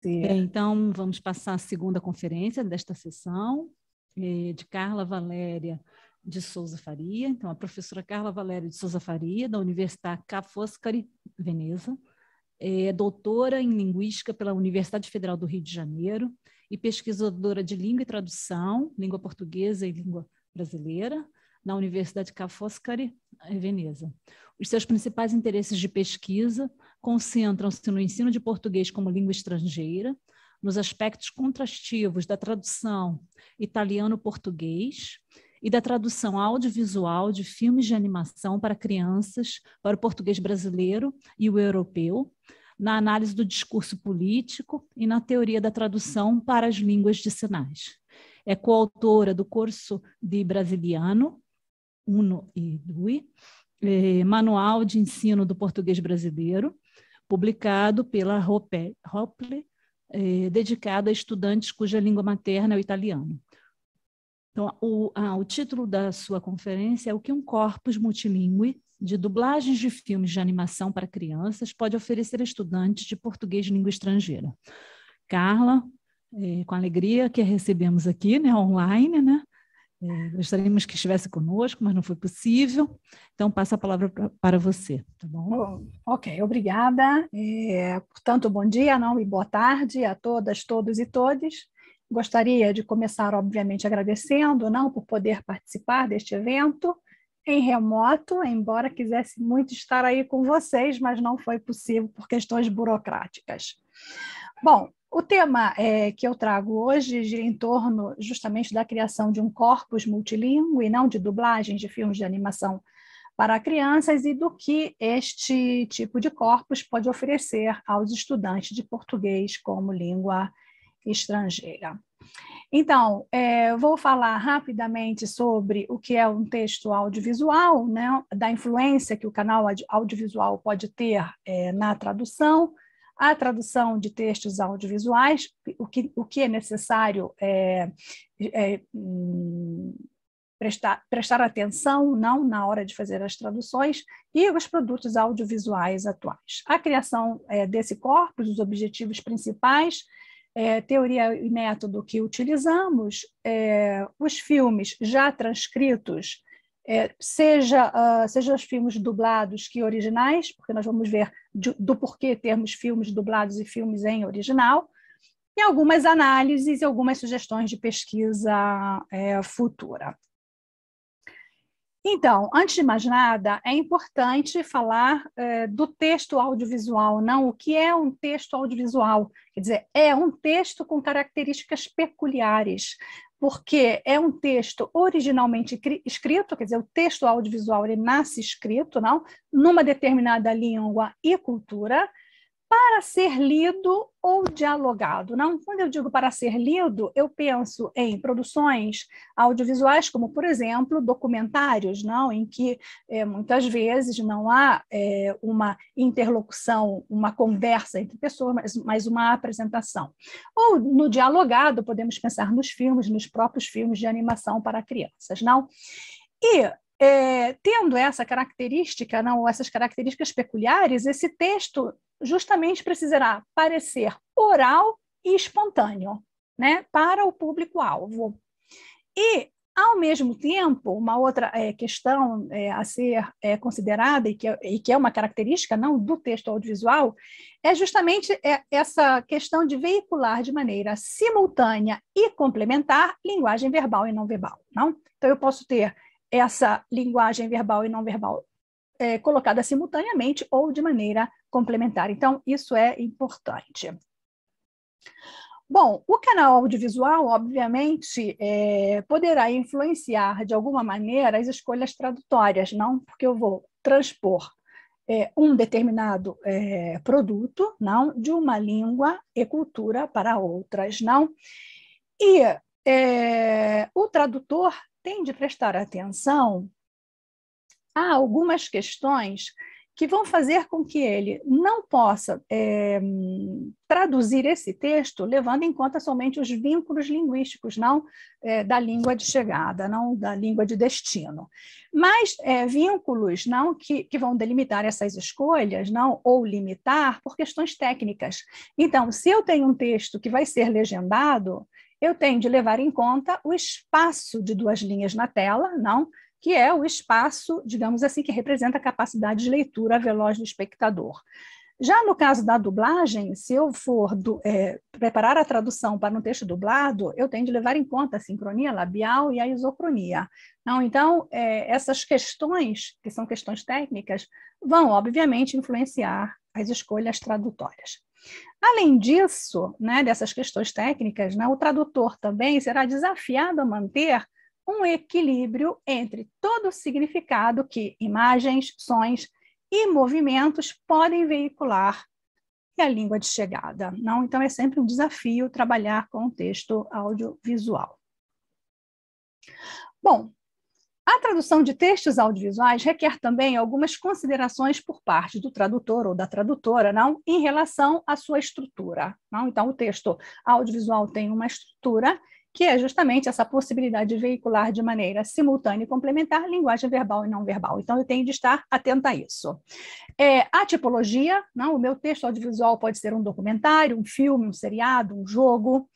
Bem, então, vamos passar a segunda conferência desta sessão, de Carla Valéria de Souza Faria. Então, a professora Carla Valéria de Souza Faria, da Universidade Ca' Foscari, Veneza, é doutora em Linguística pela Universidade Federal do Rio de Janeiro e pesquisadora de Língua e Tradução, Língua Portuguesa e Língua Brasileira, na Universidade Ca' Foscari, Veneza. Os seus principais interesses de pesquisa concentram-se no ensino de português como língua estrangeira, nos aspectos contrastivos da tradução italiano-português e da tradução audiovisual de filmes de animação para crianças para o português brasileiro e o europeu, na análise do discurso político e na teoria da tradução para as línguas de sinais. É coautora do curso de Brasiliano 1 e 2, Manual de Ensino do Português Brasileiro, publicado pela Hoppe, dedicado a estudantes cuja língua materna é o italiano. Então, o título da sua conferência é O que um corpus multilingüe de dublagens de filmes de animação para crianças pode oferecer a estudantes de português de língua estrangeira. Carla, com alegria que a recebemos aqui, né, online, né? Gostaríamos que estivesse conosco, mas não foi possível. Então, passo a palavra para você, tá bom? Ok, obrigada. Portanto, bom dia, não, e boa tarde a todas, todos e todes. Gostaria de começar, obviamente, agradecendo, não, por poder participar deste evento em remoto, embora quisesse muito estar aí com vocês, mas não foi possível por questões burocráticas. Bom, o tema que eu trago hoje gira em torno justamente da criação de um corpus multilingüe, não de dublagens de filmes de animação para crianças e do que este tipo de corpus pode oferecer aos estudantes de português como língua estrangeira. Então, vou falar rapidamente sobre o que é um texto audiovisual, né, da influência que o canal audiovisual pode ter na tradução, a tradução de textos audiovisuais, o que é necessário prestar atenção, não, na hora de fazer as traduções, e os produtos audiovisuais atuais. A criação desse corpus, os objetivos principais, teoria e método que utilizamos, os filmes já transcritos, seja os filmes dublados que originais, porque nós vamos ver do porquê termos filmes dublados e filmes em original, e algumas análises e algumas sugestões de pesquisa futura. Então, antes de mais nada, é importante falar do texto audiovisual, não o que é um texto audiovisual. Quer dizer, é um texto com características peculiares, porque é um texto originalmente escrito, quer dizer, o texto audiovisual ele nasce escrito, não, numa determinada língua e cultura, para ser lido ou dialogado. Não? Quando eu digo para ser lido, eu penso em produções audiovisuais, como, por exemplo, documentários, não? Em que muitas vezes não há uma interlocução, uma conversa entre pessoas, mas uma apresentação. Ou no dialogado, podemos pensar nos filmes, nos próprios filmes de animação para crianças. Não? E tendo essa característica, não, essas características peculiares, esse texto justamente precisará parecer oral e espontâneo, né, para o público-alvo. E, ao mesmo tempo, uma outra questão a ser considerada, e que é uma característica não do texto audiovisual, é justamente essa questão de veicular de maneira simultânea e complementar linguagem verbal e não verbal. Não? Então, eu posso ter essa linguagem verbal e não verbal colocada simultaneamente ou de maneira complementar. Então, isso é importante. Bom, o canal audiovisual, obviamente, poderá influenciar de alguma maneira as escolhas tradutórias, não? Porque eu vou transpor um determinado produto, não, de uma língua e cultura para outras, não? E o tradutor tem de prestar atenção há algumas questões que vão fazer com que ele não possa traduzir esse texto levando em conta somente os vínculos linguísticos, não da língua de chegada, não da língua de destino, mas vínculos não que vão delimitar essas escolhas, não, ou limitar por questões técnicas. Então, se eu tenho um texto que vai ser legendado, eu tenho de levar em conta o espaço de 2 linhas na tela, não, que é o espaço, digamos assim, que representa a capacidade de leitura veloz do espectador. Já no caso da dublagem, se eu for preparar a tradução para um texto dublado, eu tenho de levar em conta a sincronia labial e a isocronia. Não, então, essas questões, que são questões técnicas, vão, obviamente, influenciar as escolhas tradutórias. Além disso, né, dessas questões técnicas, né, o tradutor também será desafiado a manter um equilíbrio entre todo o significado que imagens, sons e movimentos podem veicular e a língua de chegada. Não? Então, é sempre um desafio trabalhar com o texto audiovisual. Bom, a tradução de textos audiovisuais requer também algumas considerações por parte do tradutor ou da tradutora, não, em relação à sua estrutura. Não? Então, o texto audiovisual tem uma estrutura que é justamente essa possibilidade de veicular de maneira simultânea e complementar linguagem verbal e não verbal. Então, eu tenho de estar atenta a isso. A tipologia, não? O meu texto audiovisual pode ser um documentário, um filme, um seriado, um jogo.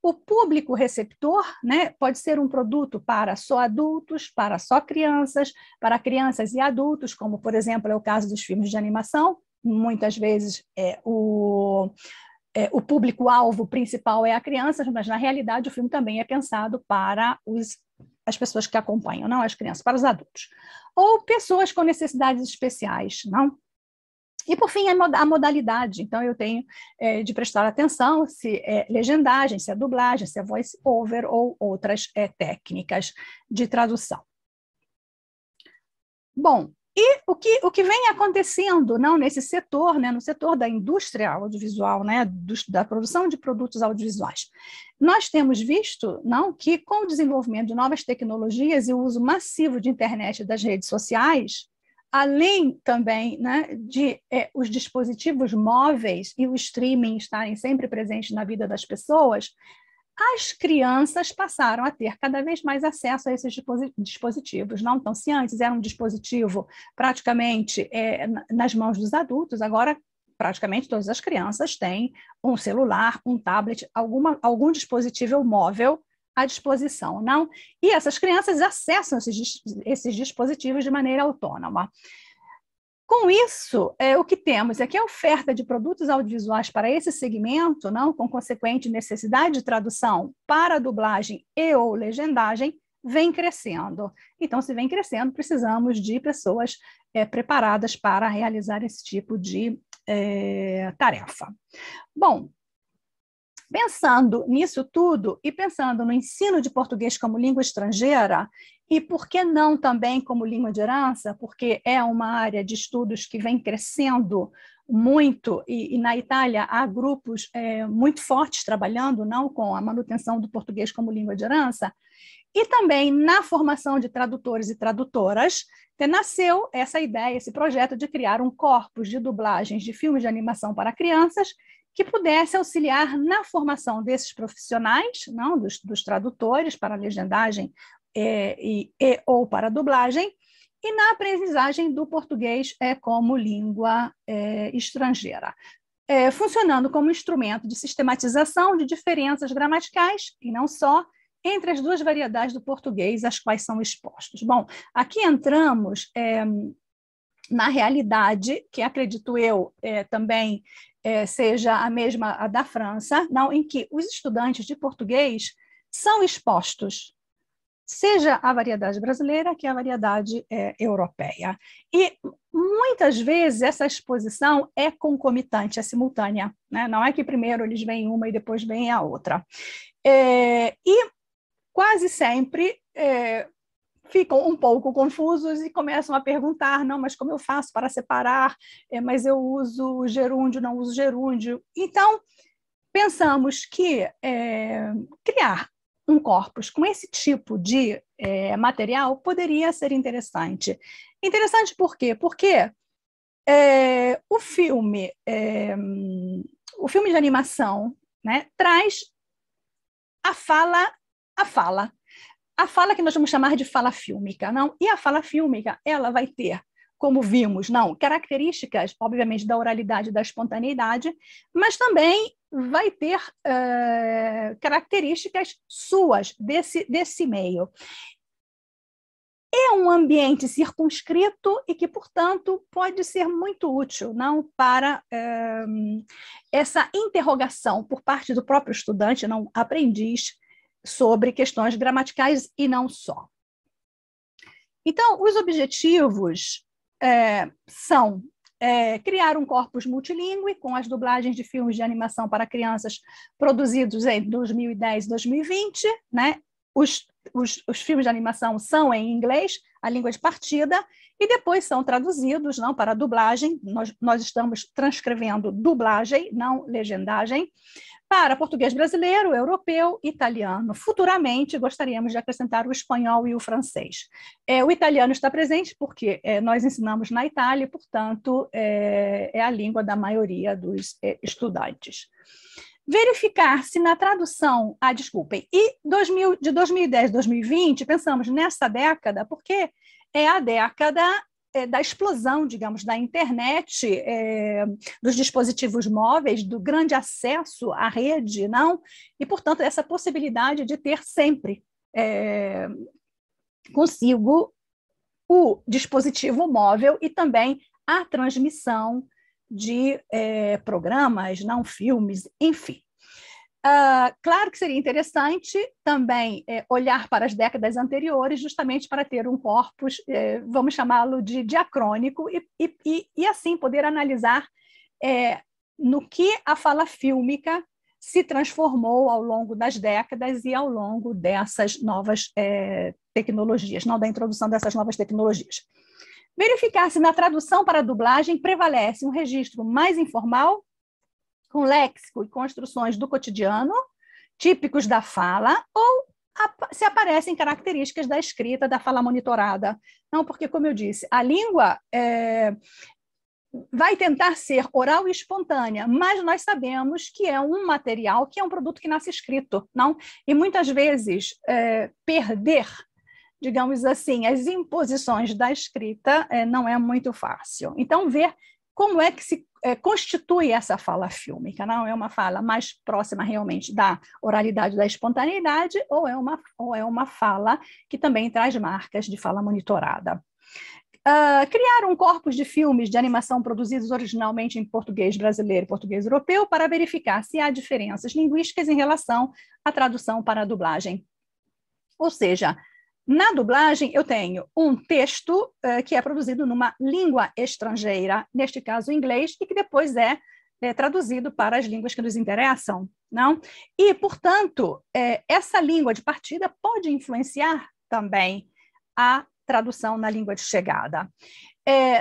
O público receptor, né, pode ser um produto para só adultos, para só crianças, para crianças e adultos, como, por exemplo, é o caso dos filmes de animação. Muitas vezes o público-alvo principal é a criança, mas, na realidade, o filme também é pensado para as pessoas que acompanham, não as crianças, para os adultos. Ou pessoas com necessidades especiais, não? E, por fim, a modalidade. Então, eu tenho de prestar atenção se é legendagem, se é dublagem, se é voice-over ou outras técnicas de tradução. Bom, e o que vem acontecendo não, nesse setor, né, no setor da indústria audiovisual, né, da produção de produtos audiovisuais? Nós temos visto não, que, com o desenvolvimento de novas tecnologias e o uso massivo de internet e das redes sociais, além também, né, de os dispositivos móveis e o streaming estarem sempre presentes na vida das pessoas, as crianças passaram a ter cada vez mais acesso a esses dispositivos. Não? Então, se antes era um dispositivo praticamente nas mãos dos adultos, agora praticamente todas as crianças têm um celular, um tablet, algum dispositivo móvel à disposição, não? E essas crianças acessam esses dispositivos de maneira autônoma. Com isso, o que temos é que a oferta de produtos audiovisuais para esse segmento, não, com consequente necessidade de tradução para dublagem e ou legendagem, vem crescendo. Então, se vem crescendo, precisamos de pessoas preparadas para realizar esse tipo de tarefa. Bom, pensando nisso tudo e pensando no ensino de português como língua estrangeira, e por que não também como língua de herança, porque é uma área de estudos que vem crescendo muito, e na Itália há grupos muito fortes trabalhando não com a manutenção do português como língua de herança, e também na formação de tradutores e tradutoras, nasceu essa ideia, esse projeto de criar um corpus de dublagens de filmes de animação para crianças que pudesse auxiliar na formação desses profissionais, não, dos tradutores para a legendagem ou para a dublagem, e na aprendizagem do português como língua estrangeira, funcionando como instrumento de sistematização de diferenças gramaticais, e não só, entre as duas variedades do português, as quais são expostos. Bom, aqui entramos na realidade, que acredito eu também seja a mesma a da França, não, em que os estudantes de português são expostos, seja a variedade brasileira que a variedade europeia. E muitas vezes essa exposição é concomitante, é simultânea, né? Não é que primeiro eles veem uma e depois veem a outra. E quase sempre ficam um pouco confusos e começam a perguntar, não, mas como eu faço para separar? Mas eu uso gerúndio, não uso gerúndio. Então, pensamos que criar um corpus com esse tipo de material poderia ser interessante. Interessante por quê? Porque O filme de animação, né, traz a fala que nós vamos chamar de fala fílmica, não? E a fala fílmica, ela vai ter, como vimos, não, características, obviamente, da oralidade e da espontaneidade, mas também vai ter características suas desse meio. É um ambiente circunscrito e que, portanto, pode ser muito útil, não, para essa interrogação por parte do próprio estudante, não aprendiz, sobre questões gramaticais e não só. Então, os objetivos são criar um corpus multilingüe com as dublagens de filmes de animação para crianças produzidos em 2010 e 2020, né? Os filmes de animação são em inglês, a língua de partida, e depois são traduzidos, não, para dublagem. Nós estamos transcrevendo dublagem, não legendagem, para português brasileiro, europeu, italiano. Futuramente, gostaríamos de acrescentar o espanhol e o francês. O italiano está presente porque nós ensinamos na Itália, e, portanto, é a língua da maioria dos estudantes. Verificar se na tradução... desculpem. E de 2010 a 2020, pensamos nessa década, porque é a década da explosão, digamos, da internet, dos dispositivos móveis, do grande acesso à rede, não? E, portanto, essa possibilidade de ter sempre consigo o dispositivo móvel e também a transmissão de programas, não filmes, enfim. Claro que seria interessante também olhar para as décadas anteriores, justamente para ter um corpus, vamos chamá-lo de diacrônico, e assim poder analisar no que a fala fílmica se transformou ao longo das décadas e ao longo dessas novas tecnologias, não da introdução dessas novas tecnologias. Verificar se na tradução para a dublagem prevalece um registro mais informal, com léxico e construções do cotidiano, típicos da fala, ou se aparecem características da escrita, da fala monitorada. Não, porque, como eu disse, a língua vai tentar ser oral e espontânea, mas nós sabemos que é um material, que é um produto que nasce escrito, não? E muitas vezes perder, digamos assim, as imposições da escrita não é muito fácil. Então, ver como é que se constitui essa fala fílmica, não? É uma fala mais próxima realmente da oralidade, da espontaneidade, ou é uma fala que também traz marcas de fala monitorada. Criar um corpus de filmes de animação produzidos originalmente em português brasileiro e português europeu para verificar se há diferenças linguísticas em relação à tradução para a dublagem. Ou seja, na dublagem, eu tenho um texto que é produzido numa língua estrangeira, neste caso inglês, e que depois é traduzido para as línguas que nos interessam, não? E, portanto, essa língua de partida pode influenciar também a tradução na língua de chegada.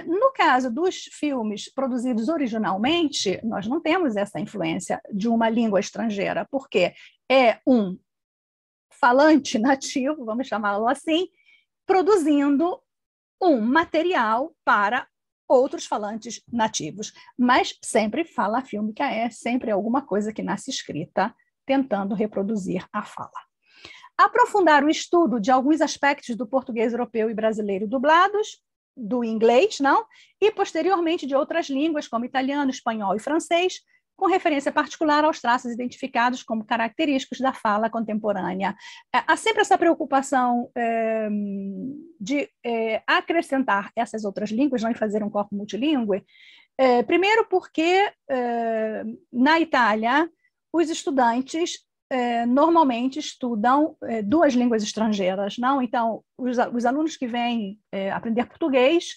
No caso dos filmes produzidos originalmente, nós não temos essa influência de uma língua estrangeira, porque é um falante nativo, vamos chamá-lo assim, produzindo um material para outros falantes nativos. Mas sempre fala fílmica é sempre alguma coisa que nasce escrita, tentando reproduzir a fala. Aprofundar o estudo de alguns aspectos do português europeu e brasileiro dublados, do inglês, não? E posteriormente de outras línguas, como italiano, espanhol e francês, com referência particular aos traços identificados como característicos da fala contemporânea. Há sempre essa preocupação de acrescentar essas outras línguas, não, e fazer um corpo multilingüe. Primeiro porque, na Itália, os estudantes normalmente estudam duas línguas estrangeiras, não? Então, os alunos que vêm aprender português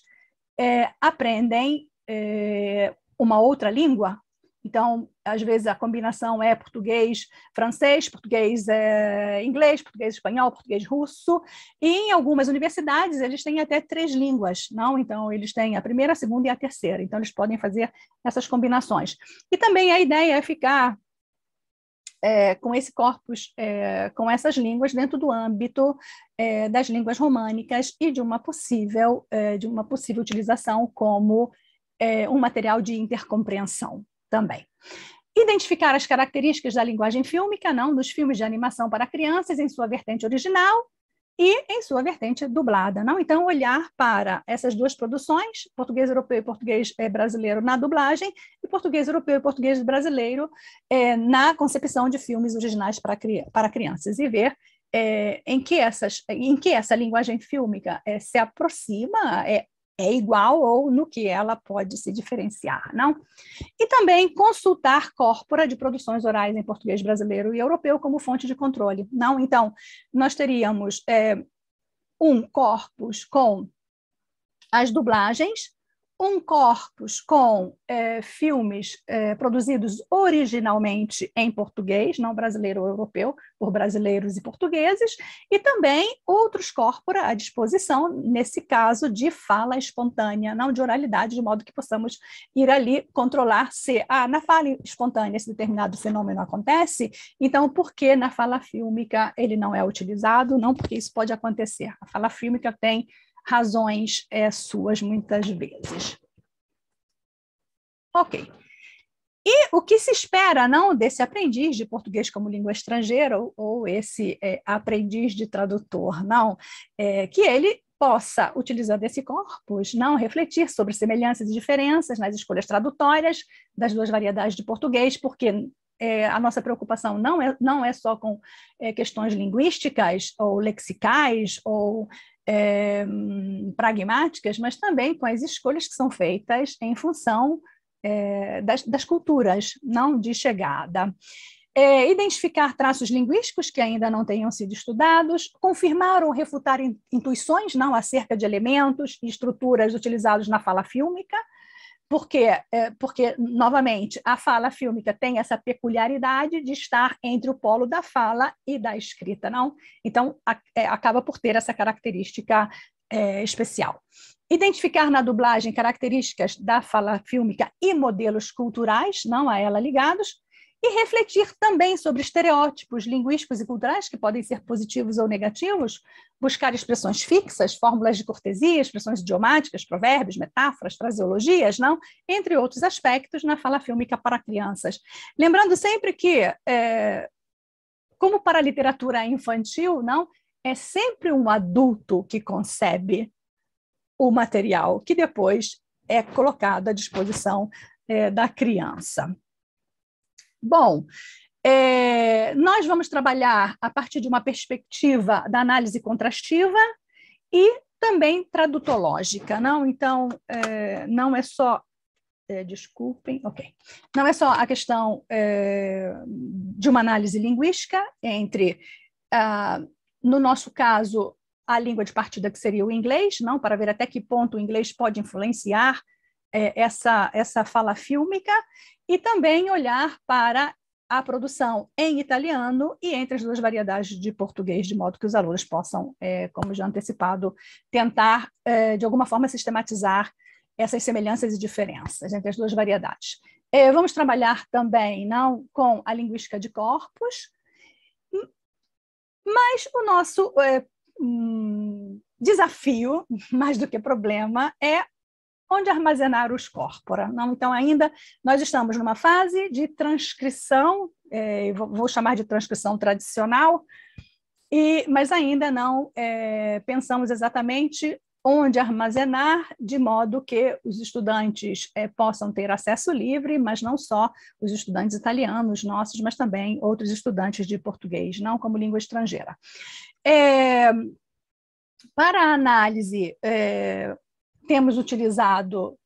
aprendem uma outra língua. Então, às vezes, a combinação é português-francês, português-inglês, português-espanhol, português-russo, e em algumas universidades eles têm até 3 línguas, não? Então, eles têm a primeira, a segunda e a terceira, então eles podem fazer essas combinações. E também a ideia é ficar com esse corpus, com essas línguas dentro do âmbito das línguas românicas e de uma possível utilização como um material de intercompreensão também. Identificar as características da linguagem fílmica, não, dos filmes de animação para crianças em sua vertente original e em sua vertente dublada, não? Então, olhar para essas duas produções, português europeu e português brasileiro na dublagem, e português europeu e português brasileiro na concepção de filmes originais para crianças, e ver em que essa linguagem fílmica se aproxima, é igual ou no que ela pode se diferenciar, não? E também consultar corpora de produções orais em português brasileiro e europeu como fonte de controle, não? Então, nós teríamos um corpus com as dublagens, um corpus com filmes produzidos originalmente em português, não brasileiro ou europeu, por brasileiros e portugueses, e também outros corpora à disposição, nesse caso de fala espontânea, não de oralidade, de modo que possamos ir ali controlar se na fala espontânea esse determinado fenômeno acontece, então por que na fala fílmica ele não é utilizado? Não, porque isso pode acontecer. A fala fílmica tem razões suas muitas vezes. Ok. E o que se espera, não, desse aprendiz de português como língua estrangeira ou esse aprendiz de tradutor, não, que ele possa, utilizando esse corpus, não refletir sobre semelhanças e diferenças nas escolhas tradutórias das duas variedades de português, porque a nossa preocupação não é só com questões linguísticas ou lexicais ou pragmáticas, mas também com as escolhas que são feitas em função das culturas, não de chegada. Identificar traços linguísticos que ainda não tenham sido estudados, confirmar ou refutar intuições não acerca de elementos e estruturas utilizados na fala fílmica, porque, novamente, a fala fílmica tem essa peculiaridade de estar entre o polo da fala e da escrita, não? Então, acaba por ter essa característica especial. Identificar na dublagem características da fala fílmica e modelos culturais, não a ela ligados, e refletir também sobre estereótipos linguísticos e culturais, que podem ser positivos ou negativos, buscar expressões fixas, fórmulas de cortesia, expressões idiomáticas, provérbios, metáforas, fraseologias, não? Entre outros aspectos na fala fílmica para crianças. Lembrando sempre que, como para a literatura infantil, não, é sempre um adulto que concebe o material, que depois é colocado à disposição da criança. Bom, nós vamos trabalhar a partir de uma perspectiva da análise contrastiva e também tradutológica, não? Então, não é só, desculpem, ok, não é só a questão de uma análise linguística entre, no nosso caso, a língua de partida que seria o inglês, não? Para ver até que ponto o inglês pode influenciar essa fala fílmica, e também olhar para a produção em italiano e entre as duas variedades de português, de modo que os alunos possam, como já antecipado, tentar, de alguma forma, sistematizar essas semelhanças e diferenças entre as duas variedades. Vamos trabalhar também não com a linguística de corpos, mas o nosso desafio, mais do que problema, é onde armazenar os corpora. Não? Então, ainda nós estamos numa fase de transcrição, vou chamar de transcrição tradicional, mas ainda não pensamos exatamente onde armazenar, de modo que os estudantes possam ter acesso livre, mas não só os estudantes italianos nossos, mas também outros estudantes de português, não como língua estrangeira. Para a análise, temos utilizado,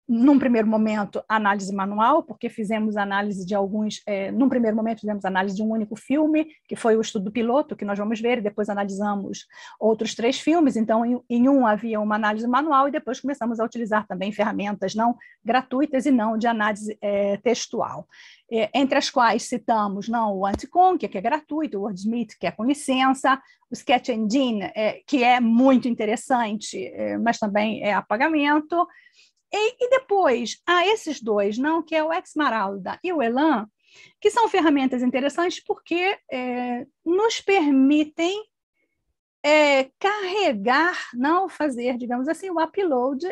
num primeiro momento, análise manual, porque fizemos análise de alguns, num primeiro momento fizemos análise de um único filme, que foi o estudo piloto, que nós vamos ver, e depois analisamos outros 3 filmes, então em um havia uma análise manual, e depois começamos a utilizar também ferramentas não gratuitas e não de análise textual, entre as quais citamos não, o Anticon, que é gratuito, o Wordsmith, que é com licença, o Sketch Engine, que é muito interessante, mas também é a pagamento. E depois, há esses dois, não, que é o Exmaralda e o Elan, que são ferramentas interessantes porque nos permitem carregar, não fazer, digamos assim, o upload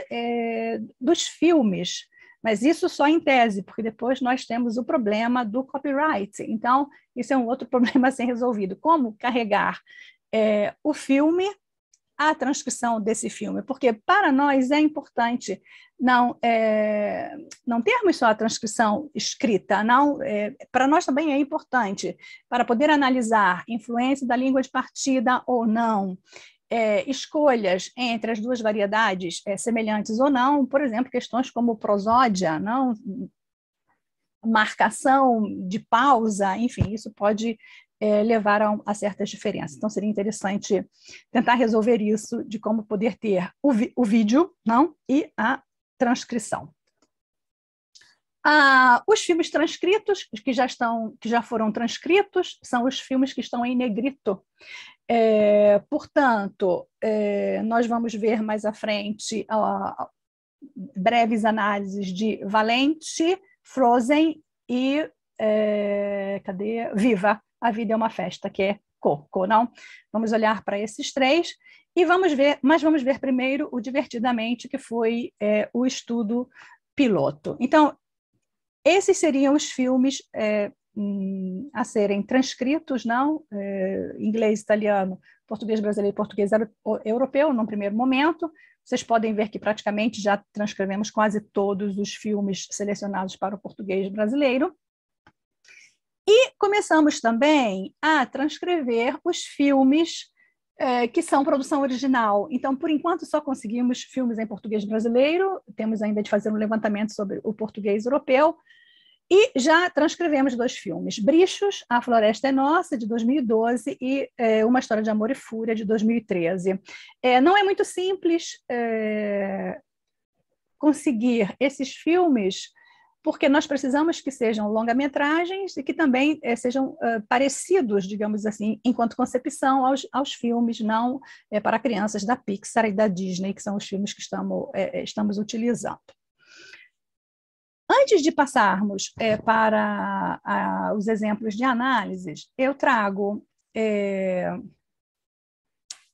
dos filmes Mas isso só em tese, porque depois nós temos o problema do copyright. Então, isso é um outro problema a ser resolvido. Como carregar o filme, a transcrição desse filme? Porque para nós é importante não termos só a transcrição escrita, para nós também é importante, para poder analisar influência da língua de partida ou não, escolhas entre as duas variedades semelhantes ou não, por exemplo, questões como prosódia, não, marcação de pausa, enfim, isso pode levar a certas diferenças. Então, seria interessante tentar resolver isso, de como poder ter o vídeo, não, e a transcrição. Os filmes transcritos, que já foram transcritos, são os filmes que estão em negrito. Portanto, nós vamos ver mais à frente breves análises de Valente, Frozen e Viva! A Vida é uma Festa, que é Coco, não? Vamos olhar para esses três e vamos ver primeiro o Divertidamente, que foi o estudo piloto. Então, esses seriam os filmes a serem transcritos, não? Inglês, italiano, português brasileiro e português europeu, num primeiro momento. Vocês podem ver que praticamente já transcrevemos quase todos os filmes selecionados para o português brasileiro. E começamos também a transcrever os filmes que são produção original. Então, por enquanto, só conseguimos filmes em português brasileiro, temos ainda de fazer um levantamento sobre o português europeu, e já transcrevemos 2 filmes, Brichos, A Floresta é Nossa, de 2012, e Uma História de Amor e Fúria, de 2013. Não é muito simples conseguir esses filmes, porque nós precisamos que sejam longa-metragens e que também sejam parecidos, digamos assim, enquanto concepção aos filmes, não para crianças da Pixar e da Disney, que são os filmes que estamos utilizando. Antes de passarmos para os exemplos de análises, eu trago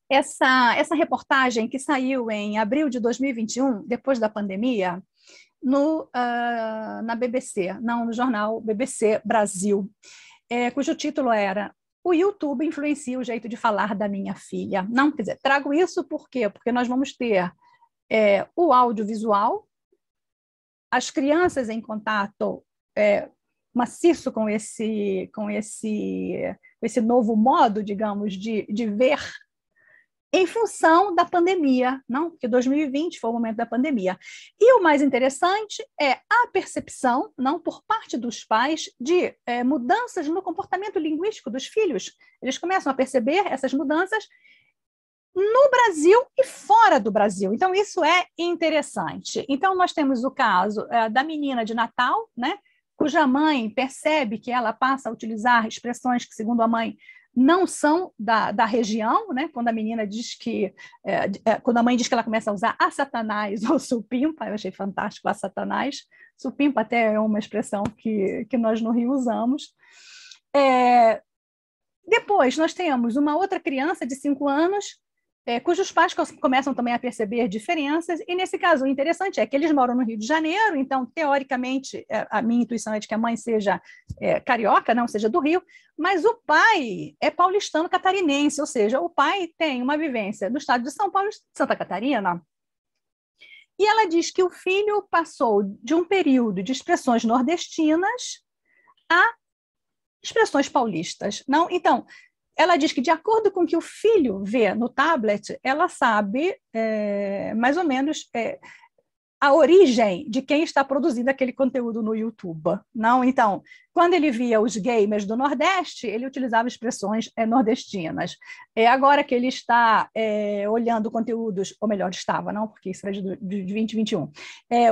essa reportagem que saiu em abril de 2021, depois da pandemia, na BBC, no jornal BBC Brasil, cujo título era O YouTube influencia o jeito de falar da minha filha. Não, quer dizer, trago isso por quê? Porque nós vamos ter o audiovisual, as crianças em contato maciço com esse novo modo, digamos, de ver, em função da pandemia, não? Porque 2020 foi o momento da pandemia. E o mais interessante é a percepção, não, por parte dos pais, de mudanças no comportamento linguístico dos filhos. Eles começam a perceber essas mudanças no Brasil e fora do Brasil. Então, isso é interessante. Então, nós temos o caso da menina de Natal, né, cuja mãe percebe que ela passa a utilizar expressões que, segundo a mãe, não são da região, né? Quando a menina diz quando a mãe diz que ela começa a usar a Satanás ou supimpa, eu achei fantástico a Satanás, supimpa até é uma expressão que nós no Rio usamos. Depois, nós temos uma outra criança de 5 anos, cujos pais começam também a perceber diferenças, e nesse caso o interessante é que eles moram no Rio de Janeiro, então teoricamente a minha intuição é de que a mãe seja carioca, não seja do Rio, mas o pai é paulistano catarinense, ou seja, o pai tem uma vivência no estado de São Paulo e Santa Catarina, e ela diz que o filho passou de um período de expressões nordestinas a expressões paulistas, não? Então, ela diz que, de acordo com o que o filho vê no tablet, ela sabe mais ou menos a origem de quem está produzindo aquele conteúdo no YouTube. Não? Então, quando ele via os gamers do Nordeste, ele utilizava expressões nordestinas. Agora que ele está olhando conteúdos, ou melhor, estava, não, porque isso era de 2021,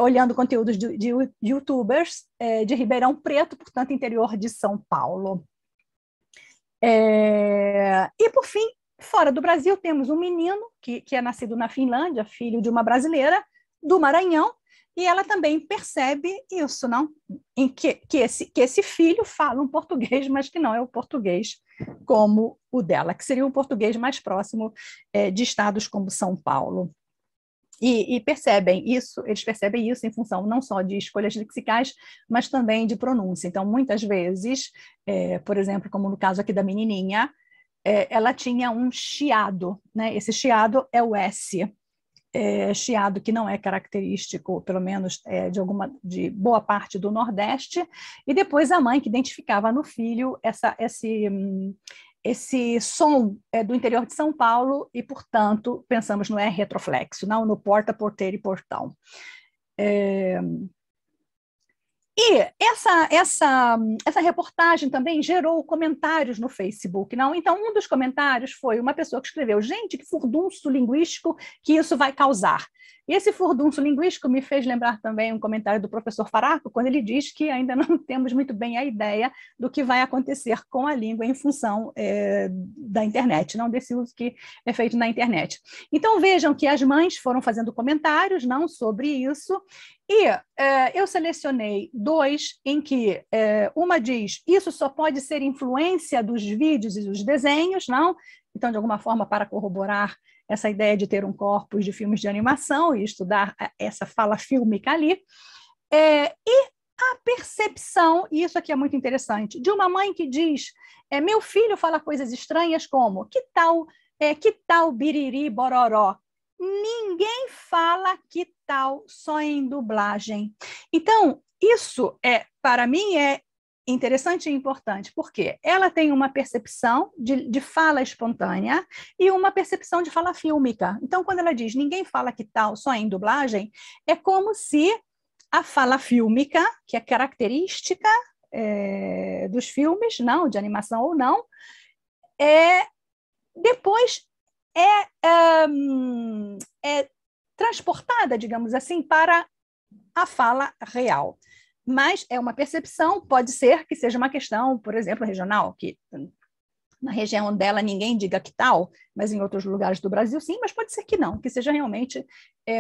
olhando conteúdos de YouTubers de Ribeirão Preto, portanto, interior de São Paulo. E, por fim, fora do Brasil, temos um menino que é nascido na Finlândia, filho de uma brasileira, do Maranhão, e ela também percebe isso, não? Que esse filho fala um português, mas que não é o português como o dela, que seria um português mais próximo de estados como São Paulo E eles percebem isso em função não só de escolhas lexicais, mas também de pronúncia. Então, muitas vezes, por exemplo, como no caso aqui da menininha, ela tinha um chiado, né? Esse chiado é o S, chiado que não é característico, pelo menos de boa parte do Nordeste, e depois a mãe que identificava no filho esse som do interior de São Paulo e, portanto, pensamos no R retroflexo, não no porta, porteiro e portão. E essa reportagem também gerou comentários no Facebook, não? Então, um dos comentários foi uma pessoa que escreveu: gente, que furdunço linguístico que isso vai causar. E esse furdunço linguístico me fez lembrar também um comentário do professor Faraco, quando ele diz que ainda não temos muito bem a ideia do que vai acontecer com a língua em função da internet, não desse uso que é feito na internet. Então, vejam que as mães foram fazendo comentários não sobre isso, e eu selecionei 2 em que uma diz: isso só pode ser influência dos vídeos e dos desenhos, não? Então, de alguma forma, para corroborar essa ideia de ter um corpus de filmes de animação e estudar essa fala fílmica ali. E a percepção, e isso aqui é muito interessante, de uma mãe que diz: meu filho fala coisas estranhas como que tal biriri bororó? Ninguém fala que tal só em dublagem. Então, isso para mim é interessante e importante, porque ela tem uma percepção de fala espontânea e uma percepção de fala fílmica. Então, quando ela diz ninguém fala que tal só em dublagem, é como se a fala fílmica, que é característica dos filmes, não, de animação ou não, depois é transportada, digamos assim, para a fala real. Mas é uma percepção, pode ser que seja uma questão, por exemplo, regional, que na região dela ninguém diga que tal, mas em outros lugares do Brasil sim, mas pode ser que não, que seja realmente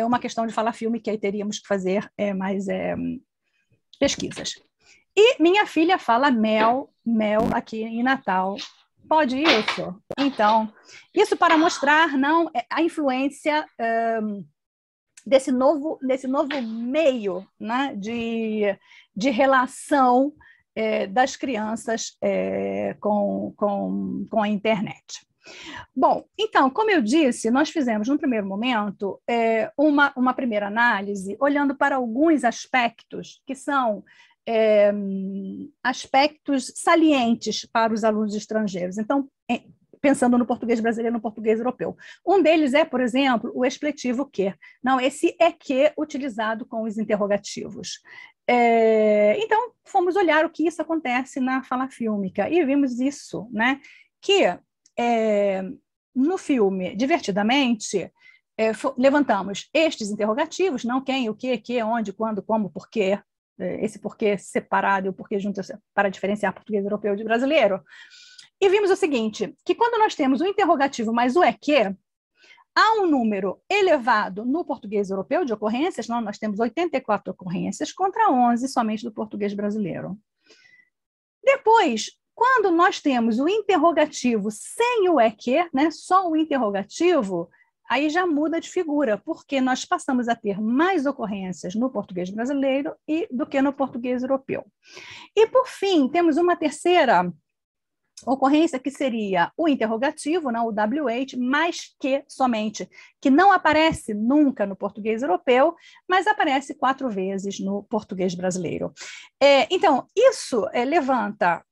uma questão de fala filme, que aí teríamos que fazer mais pesquisas. E minha filha fala mel aqui em Natal. Pode isso? Então, isso para mostrar não a influência desse novo meio, né, de relação das crianças com a internet. Bom, então, como eu disse, nós fizemos, num primeiro momento, uma primeira análise, olhando para alguns aspectos que são aspectos salientes para os alunos estrangeiros. Então, pensando no português brasileiro e no português europeu. Um deles é, por exemplo, o expletivo que. Não, esse é que utilizado com os interrogativos. Então, fomos olhar o que isso acontece na fala fílmica e vimos isso, né? Que no filme Divertidamente, levantamos estes interrogativos, não quem, o que, onde, quando, como, porquê, esse porquê separado e o porquê junto para diferenciar português europeu de brasileiro. E vimos o seguinte, que quando nós temos o interrogativo mais o que, há um número elevado no português europeu de ocorrências, nós temos 84 ocorrências contra 11 somente do português brasileiro. Depois, quando nós temos o interrogativo sem o que, né, só o interrogativo, aí já muda de figura, porque nós passamos a ter mais ocorrências no português brasileiro do que no português europeu. E, por fim, temos uma terceira ocorrência que seria o interrogativo, não, o WH, mais que somente, que não aparece nunca no português europeu, mas aparece 4 vezes no português brasileiro. Então, isso levanta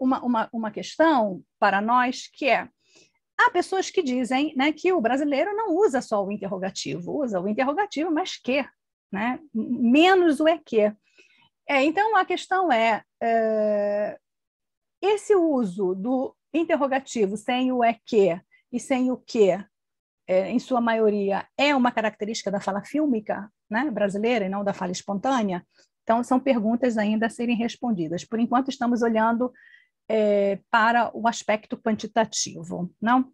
uma questão para nós, que há pessoas que dizem, né, que o brasileiro não usa só o interrogativo, usa o interrogativo, mas que, né, menos o que. Então, a questão esse uso do interrogativo sem o que e sem o que, em sua maioria, é uma característica da fala fílmica, né, brasileira e não da fala espontânea? Então, são perguntas ainda a serem respondidas. Por enquanto, estamos olhando para o aspecto quantitativo, não?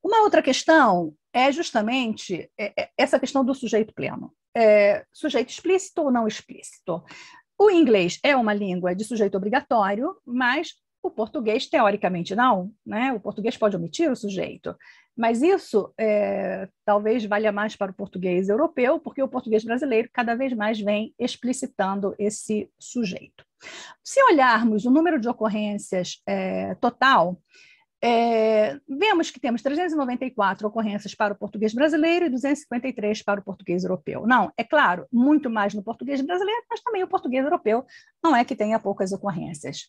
Uma outra questão é justamente essa questão do sujeito pleno. Sujeito explícito ou não explícito? O inglês é uma língua de sujeito obrigatório, mas O português, teoricamente, não, né? O português pode omitir o sujeito, mas isso talvez valha mais para o português europeu, porque o português brasileiro cada vez mais vem explicitando esse sujeito. Se olharmos o número de ocorrências total, vemos que temos 394 ocorrências para o português brasileiro e 253 para o português europeu. Não, é claro, muito mais no português brasileiro, mas também o português europeu não é que tenha poucas ocorrências.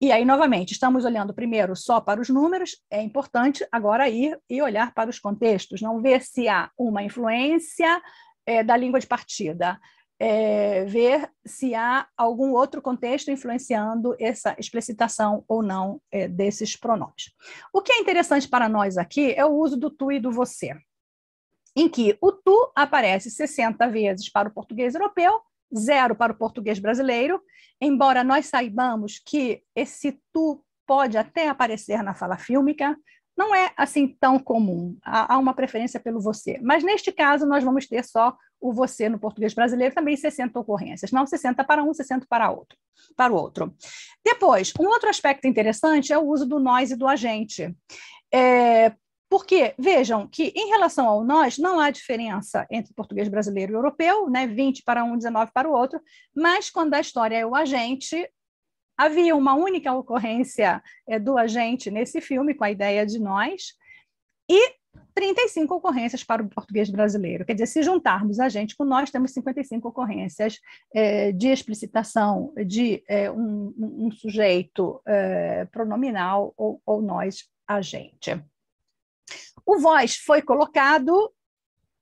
E aí, novamente, estamos olhando primeiro só para os números, é importante agora ir e olhar para os contextos, não ver se há uma influência da língua de partida, ver se há algum outro contexto influenciando essa explicitação ou não desses pronomes. O que é interessante para nós aqui é o uso do tu e do você, em que o tu aparece 60 vezes para o português europeu, 0 para o português brasileiro, embora nós saibamos que esse tu pode até aparecer na fala fílmica, não é assim tão comum, há uma preferência pelo você. Mas neste caso nós vamos ter só o você no português brasileiro, também 60 ocorrências, não 60 para um, 60 para o outro. Depois, um outro aspecto interessante é o uso do nós e do agente. Porque, vejam, que em relação ao nós, não há diferença entre português brasileiro e europeu, né? 20 para um, 19 para o outro, mas quando a história é o agente, havia uma única ocorrência do agente nesse filme, com a ideia de nós, e 35 ocorrências para o português brasileiro. Quer dizer, se juntarmos a gente com nós, temos 55 ocorrências de explicitação de um sujeito pronominal ou nós, a gente. O vós foi colocado,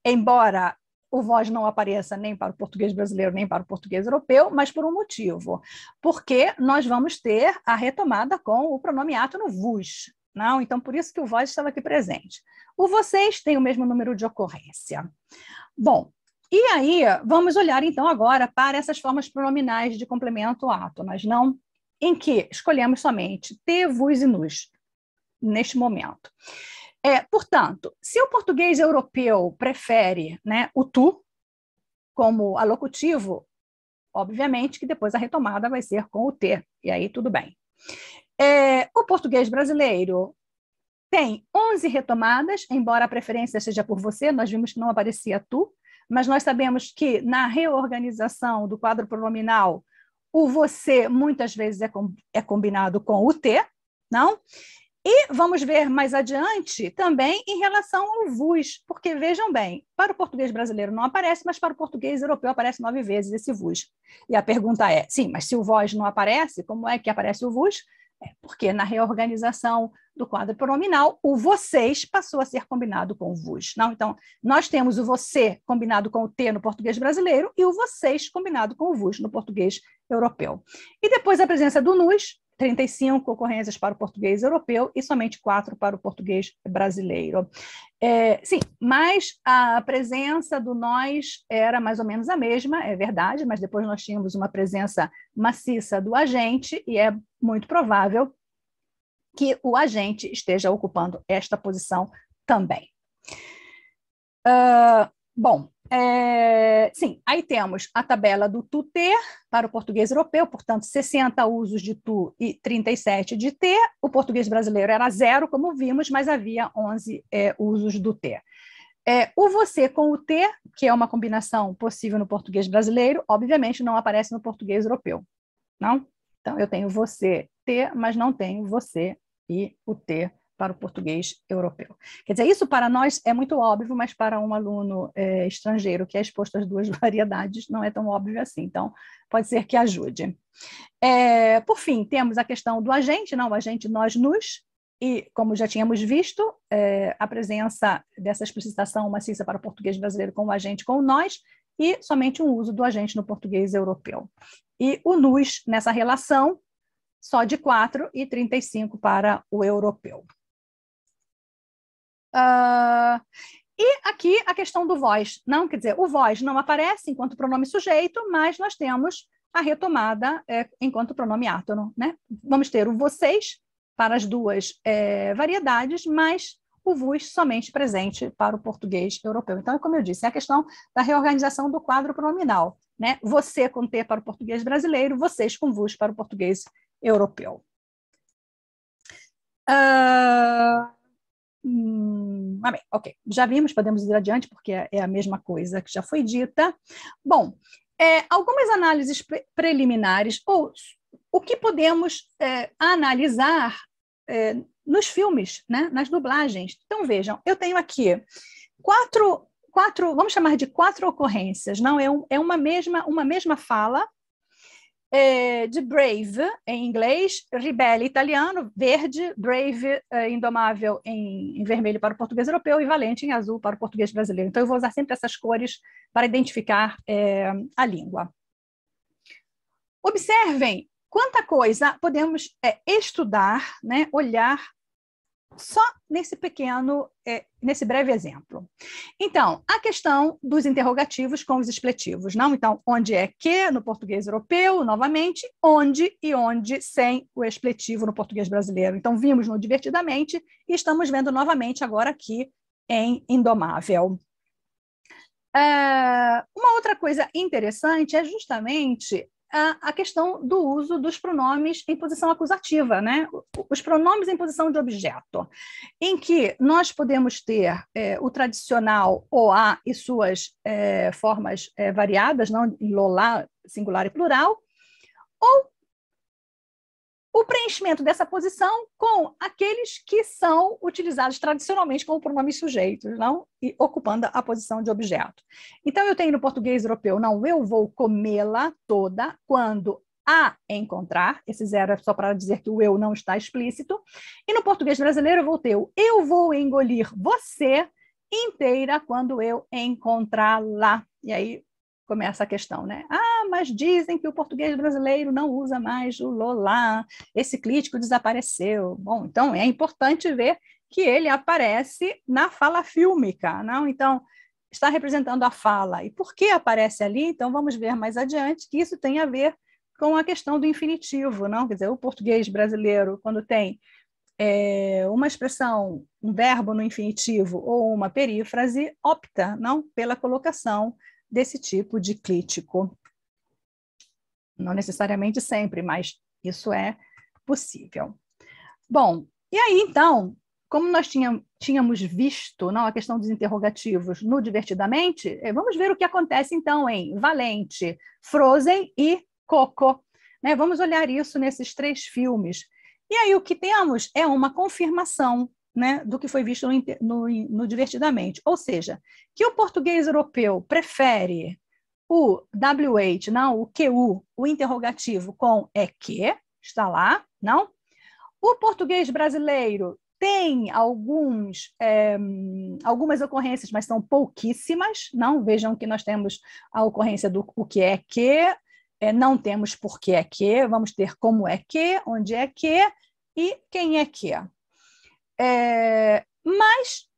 embora o vós não apareça nem para o português brasileiro, nem para o português europeu, mas por um motivo, porque nós vamos ter a retomada com o pronome átono vos. Não? Então, por isso que o vós estava aqui presente. O vocês tem o mesmo número de ocorrência. Bom, e aí vamos olhar então agora para essas formas pronominais de complemento átonas, não? Em que escolhemos somente te, vos e nos, neste momento. Portanto, se o português europeu prefere, né, o tu como alocutivo, obviamente que depois a retomada vai ser com o te, e aí tudo bem. O português brasileiro tem 11 retomadas, embora a preferência seja por você, nós vimos que não aparecia tu, mas nós sabemos que na reorganização do quadro pronominal, o você muitas vezes é combinado com o te, não? E vamos ver mais adiante também em relação ao vos, porque vejam bem, para o português brasileiro não aparece, mas para o português europeu aparece 9 vezes esse vos. E a pergunta é, sim, mas se o vós não aparece, como é que aparece o vos? Porque na reorganização do quadro pronominal, o vocês passou a ser combinado com o vos. Não? Então, nós temos o você combinado com o te no português brasileiro e o vocês combinado com o vos no português europeu. E depois a presença do nos, 35 ocorrências para o português europeu e somente 4 para o português brasileiro. Sim, mas a presença do nós era mais ou menos a mesma, é verdade, mas depois nós tínhamos uma presença maciça do agente e é muito provável que o agente esteja ocupando esta posição também. Bom, sim, aí temos a tabela do tu-ter para o português europeu, portanto, 60 usos de tu e 37 de ter. O português brasileiro era 0, como vimos, mas havia 11 usos do ter. O você com o ter, que é uma combinação possível no português brasileiro, obviamente não aparece no português europeu, não? Então, eu tenho você, ter, mas não tenho você e o ter para o português europeu. Quer dizer, isso para nós é muito óbvio, mas para um aluno estrangeiro que é exposto às duas variedades não é tão óbvio assim, então pode ser que ajude. Por fim, temos a questão do agente, não, o agente nós, nos, e como já tínhamos visto, a presença dessa explicitação maciça para o português brasileiro com o agente com o nós, e somente um uso do agente no português europeu. E o nos, nessa relação, só de 4 e 35 para o europeu. E aqui a questão do vós, não, quer dizer, o vós não aparece enquanto pronome sujeito, mas nós temos a retomada enquanto pronome átono, né? Vamos ter o vocês para as duas variedades, mas o vos somente presente para o português europeu. Então, como eu disse, é a questão da reorganização do quadro pronominal, né? Você com T para o português brasileiro, vocês com vos para o português europeu. Bem, ok, já vimos, podemos ir adiante, porque é a mesma coisa que já foi dita. Bom, algumas análises preliminares, ou o que podemos analisar nos filmes, né, nas dublagens. Então, vejam, eu tenho aqui quatro, vamos chamar de 4 ocorrências, não? É uma mesma fala, de Brave em inglês, Ribelle italiano, verde, Brave indomável em vermelho para o português europeu e Valente em azul para o português brasileiro. Então eu vou usar sempre essas cores para identificar a língua. Observem quanta coisa podemos estudar, né, olhar só nesse breve exemplo. Então, a questão dos interrogativos com os expletivos, não? Então, onde é que no português europeu, novamente, onde e onde sem o expletivo no português brasileiro. Então, vimos no Divertidamente e estamos vendo novamente agora aqui em Indomável. Uma outra coisa interessante é justamente a questão do uso dos pronomes em posição acusativa, né? Os pronomes em posição de objeto, em que nós podemos ter o tradicional OA e suas formas variadas, não? Em lolá, singular e plural, ou o preenchimento dessa posição com aqueles que são utilizados tradicionalmente como pronomes sujeitos, não? E ocupando a posição de objeto. Então, eu tenho no português europeu, não, eu vou comê-la toda quando a encontrar, esse zero é só para dizer que o eu não está explícito, e no português brasileiro eu vou ter o eu vou engolir você inteira quando eu encontrá-la. E aí começa a questão, né? Mas dizem que o português brasileiro não usa mais o lolá, esse clítico desapareceu. Bom, então é importante ver que ele aparece na fala fílmica, não? Então, está representando a fala. E por que aparece ali? Então, vamos ver mais adiante que isso tem a ver com a questão do infinitivo, não? Quer dizer, o português brasileiro, quando tem uma expressão, um verbo no infinitivo ou uma perífrase, opta, não, pela colocação desse tipo de clítico. Não necessariamente sempre, mas isso é possível. Bom, e aí, então, como nós tínhamos visto, não, a questão dos interrogativos no Divertidamente, vamos ver o que acontece, então, em Valente, Frozen e Coco. Né? Vamos olhar isso nesses 3 filmes. E aí o que temos é uma confirmação, né, do que foi visto no Divertidamente. Ou seja, que o português europeu prefere o WH, não, o QU, o interrogativo com é que, está lá, não? O português brasileiro tem algumas ocorrências, mas são pouquíssimas, não? Vejam que nós temos a ocorrência do o que é que, não temos por que é que, vamos ter como é que, onde é que e quem é que. Mas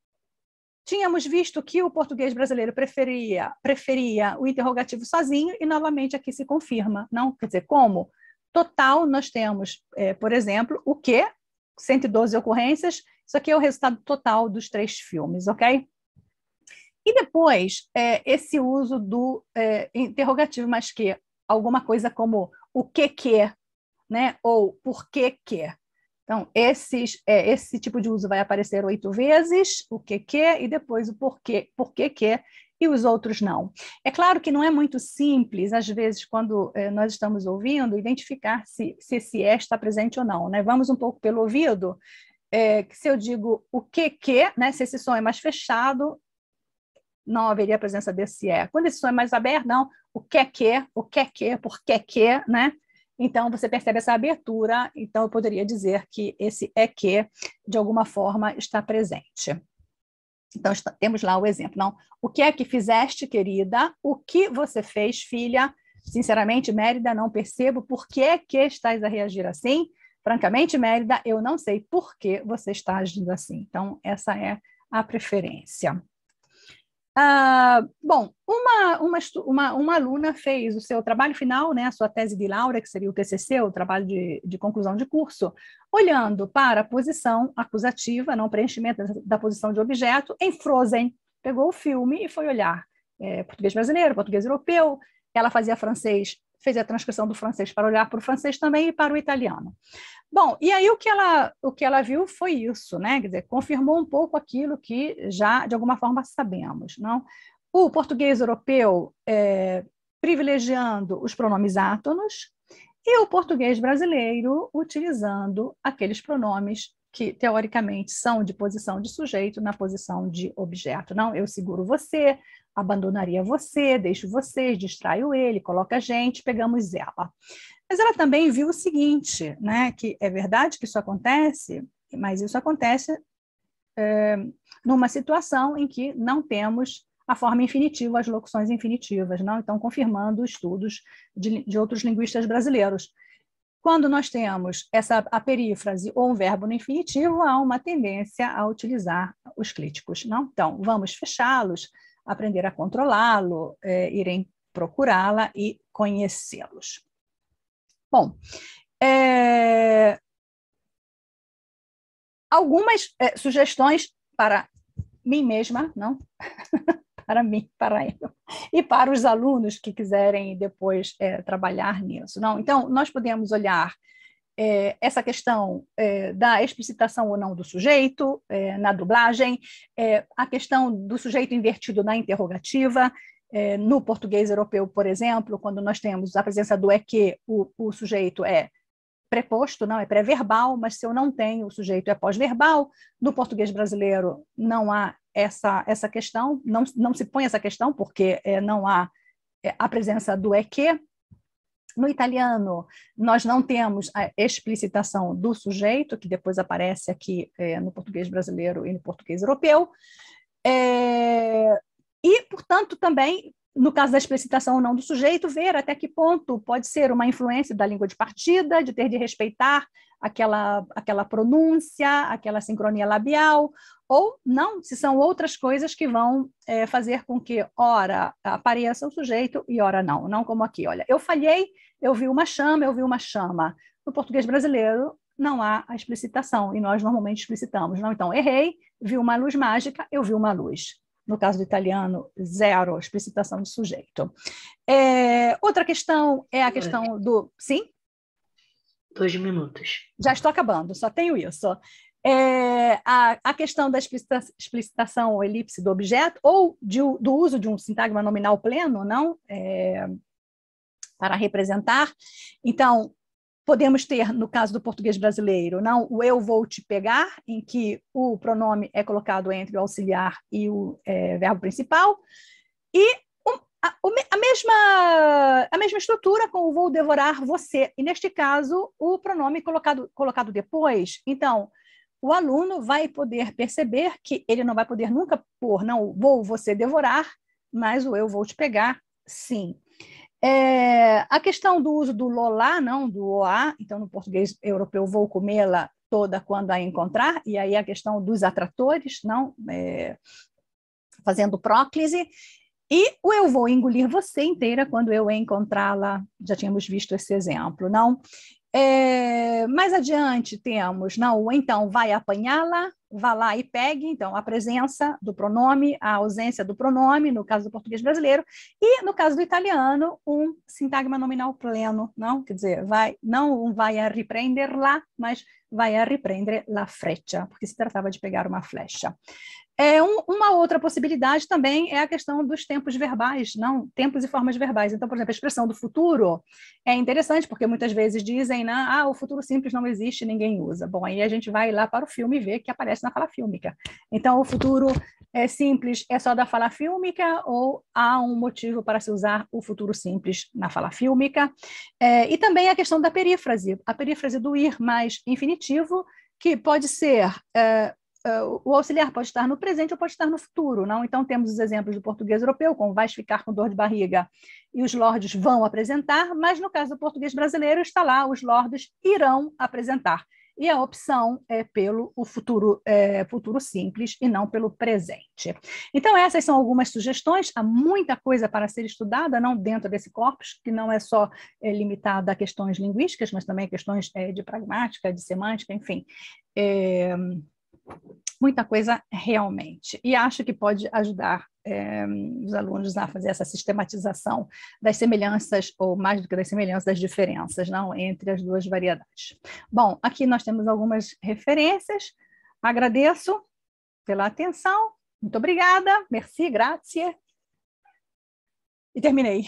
tínhamos visto que o português brasileiro preferia o interrogativo sozinho e, novamente, aqui se confirma. Não? Quer dizer, como total, nós temos, por exemplo, o que? 112 ocorrências. Isso aqui é o resultado total dos 3 filmes, ok? E depois, esse uso do interrogativo, mas que alguma coisa como o que, né? Ou por que. Então, esse tipo de uso vai aparecer 8 vezes, o que, e depois o porquê que, e os outros não. É claro que não é muito simples, às vezes, quando nós estamos ouvindo, identificar se esse está presente ou não. Né? Vamos um pouco pelo ouvido, que se eu digo o que, né? Se esse som é mais fechado, não haveria a presença desse é. Quando esse som é mais aberto, não, o que, por que, né? Então, você percebe essa abertura, então eu poderia dizer que esse é que, de alguma forma, está presente. Então, temos lá o exemplo. Não, o que é que fizeste, querida? O que você fez, filha? Sinceramente, Mérida, não percebo por que é que estás a reagir assim. Francamente, Mérida, eu não sei por que você está agindo assim. Então, essa é a preferência. Bom, uma aluna fez o seu trabalho final, né, a sua tese de laurea, que seria o TCC, o trabalho de conclusão de curso, olhando para a posição acusativa, não preenchimento da posição de objeto, em Frozen. Pegou o filme e foi olhar português brasileiro, português europeu, ela fazia francês fez a transcrição do francês para olhar para o francês também e para o italiano. Bom, e aí o que ela viu foi isso, né? Quer dizer, confirmou um pouco aquilo que já, de alguma forma, sabemos, não? O português europeu privilegiando os pronomes átonos e o português brasileiro utilizando aqueles pronomes que, teoricamente, são de posição de sujeito na posição de objeto. Não, eu seguro você, abandonaria você, deixo vocês, distraio ele, coloca a gente, pegamos ela. Mas ela também viu o seguinte, né, que é verdade que isso acontece, mas isso acontece numa situação em que não temos a forma infinitiva, as locuções infinitivas, não? Então, confirmando estudos de outros linguistas brasileiros. Quando nós temos a perífrase ou um verbo no infinitivo, há uma tendência a utilizar os clíticos, não? Então, vamos fechá-los, aprender a controlá-lo, irem procurá-la e conhecê-los. Bom, algumas sugestões para mim mesma, não? Para mim, para eu, e para os alunos que quiserem depois trabalhar nisso. Não? Então, nós podemos olhar essa questão da explicitação ou não do sujeito na dublagem, a questão do sujeito invertido na interrogativa. No português europeu, por exemplo, quando nós temos a presença do que, o sujeito é preposto, não é pré-verbal, mas se eu não tenho, o sujeito é pós-verbal. No português brasileiro não há essa questão, não se põe essa questão, porque não há a presença do que. No italiano, nós não temos a explicitação do sujeito, que depois aparece aqui no português brasileiro e no português europeu. E, portanto, também, no caso da explicitação ou não do sujeito, ver até que ponto pode ser uma influência da língua de partida, de ter de respeitar aquela pronúncia, aquela sincronia labial, ou não, se são outras coisas que vão fazer com que, ora, apareça o sujeito e, ora, não. Não como aqui, olha, eu falhei, eu vi uma chama, eu vi uma chama. No português brasileiro, não há a explicitação, e nós normalmente explicitamos. Não? Então, errei, vi uma luz mágica, eu vi uma luz. No caso do italiano, zero explicitação de sujeito. Outra questão é a questão do... Sim? 2 minutos. Já estou acabando, só tenho isso. A questão da explicitação ou elipse do objeto, ou do uso de um sintagma nominal pleno, não? Para representar. Então, podemos ter, no caso do português brasileiro, não, o eu vou te pegar, em que o pronome é colocado entre o auxiliar e o verbo principal, e a mesma estrutura com o vou devorar você, e neste caso o pronome colocado depois. Então, o aluno vai poder perceber que ele não vai poder nunca pôr, não, vou você devorar, mas o eu vou te pegar, sim. A questão do uso do lolá, não, do oá, então no português europeu vou comê-la toda quando a encontrar, e aí a questão dos atratores, não, fazendo próclise, e o eu vou engolir você inteira quando eu encontrá-la, já tínhamos visto esse exemplo, não? Mais adiante temos, não, então vai apanhá-la, vá lá e pegue, então a presença do pronome, a ausência do pronome, no caso do português brasileiro, e no caso do italiano, um sintagma nominal pleno, não? Quer dizer, não vai a riprender lá, mas vai a riprendere la freccia, porque se tratava de pegar uma flecha. Uma outra possibilidade também é a questão dos tempos verbais, não? Tempos e formas verbais. Então, por exemplo, a expressão do futuro é interessante, porque muitas vezes dizem, né, o futuro simples não existe, ninguém usa. Bom, aí a gente vai lá para o filme e vê que aparece na fala fílmica. Então, o futuro simples é só da fala fílmica ou há um motivo para se usar o futuro simples na fala fílmica? E também a questão da perífrase, a perífrase do ir mais infinitivo, que pode ser... o auxiliar pode estar no presente ou pode estar no futuro, não? Então, temos os exemplos do português europeu, como vais ficar com dor de barriga e os lordes vão apresentar, mas no caso do português brasileiro está lá, os lordes irão apresentar. E a opção é pelo futuro simples e não pelo presente. Então, essas são algumas sugestões, há muita coisa para ser estudada, não dentro desse corpus, que não é só limitado a questões linguísticas, mas também a questões de pragmática, de semântica, enfim. muita coisa realmente. E acho que pode ajudar os alunos a fazer essa sistematização das semelhanças, ou mais do que das semelhanças, das diferenças, não, entre as duas variedades. Bom, aqui nós temos algumas referências. Agradeço pela atenção. Muito obrigada. Merci, grazie. E terminei.